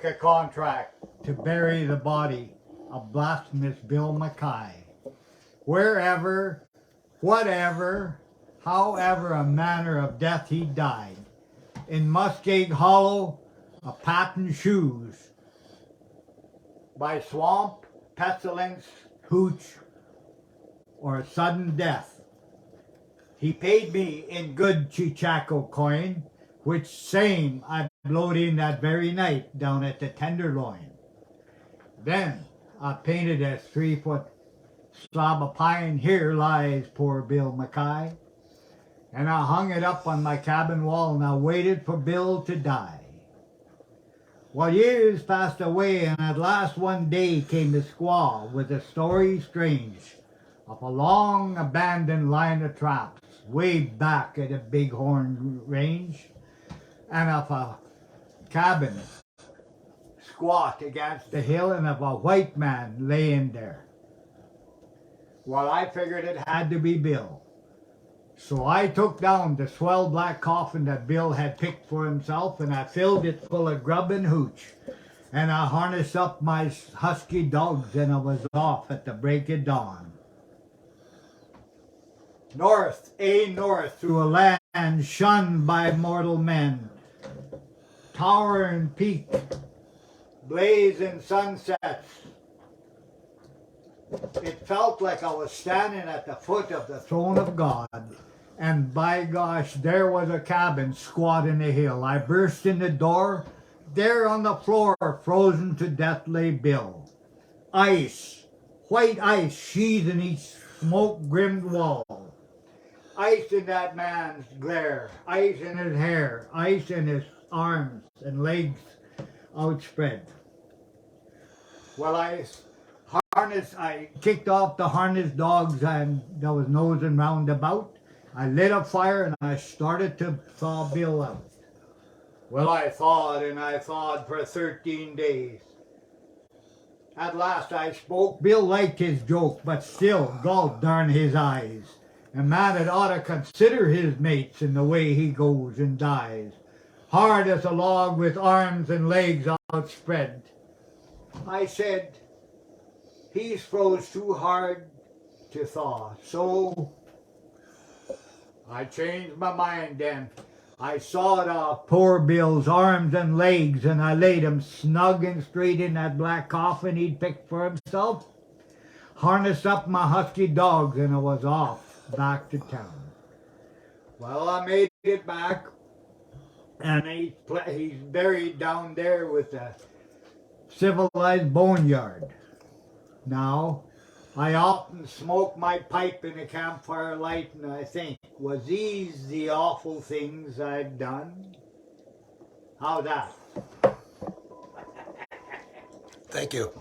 took a contract to bury the body of blasphemous Bill Mckay. Wherever, whatever, however a manner of death he died, in Muskeg Hollow, a patent shoes, by swamp, pestilence, hooch, or sudden death. He paid me in good Chichaco coin, which same I blowed in that very night down at the Tenderloin. Then I painted a 3-foot slab of pine, here lies poor Bill Mckay, and I hung it up on my cabin wall and I waited for Bill to die. Well, years passed away, and at last one day came the squaw with a story strange of a long abandoned line of traps way back at a Bighorn range, and of a cabin squat against the hill and of a white man laying there. Well, I figured it had to be Bill. So I took down the swell black coffin that Bill had picked for himself, and I filled it full of grub and hooch. And I harnessed up my husky dogs, and I was off at the break of dawn. North, north, through a land shunned by mortal men. Tower and peak, blazing sunsets. It felt like I was standing at the foot of the throne of God. And by gosh, there was a cabin squat in the hill. I burst in the door. There on the floor, frozen to death, lay Bill. Ice, white ice, sheathed in each smoke-grimmed wall. Ice in that man's glare, ice in his hair, ice in his arms and legs outspread. Well, I kicked off the harness dogs and that was nosing round about. I lit a fire and I started to thaw Bill out. Well, I thawed and I thawed for 13 days. At last I spoke. Bill liked his joke, but still, God darn his eyes. A man had ought to consider his mates in the way he goes and dies. Hard as a log with arms and legs outspread. I said, he's froze too hard to thaw. So I changed my mind then. I sawed off poor Bill's arms and legs and I laid him snug and straight in that black coffin he'd picked for himself. Harnessed up my husky dogs and I was off back to town. Well, I made it back and he's buried down there with the civilized boneyard. Now, I often smoke my pipe in a campfire light and I think, was these the awful things I've done? How's that? Thank you.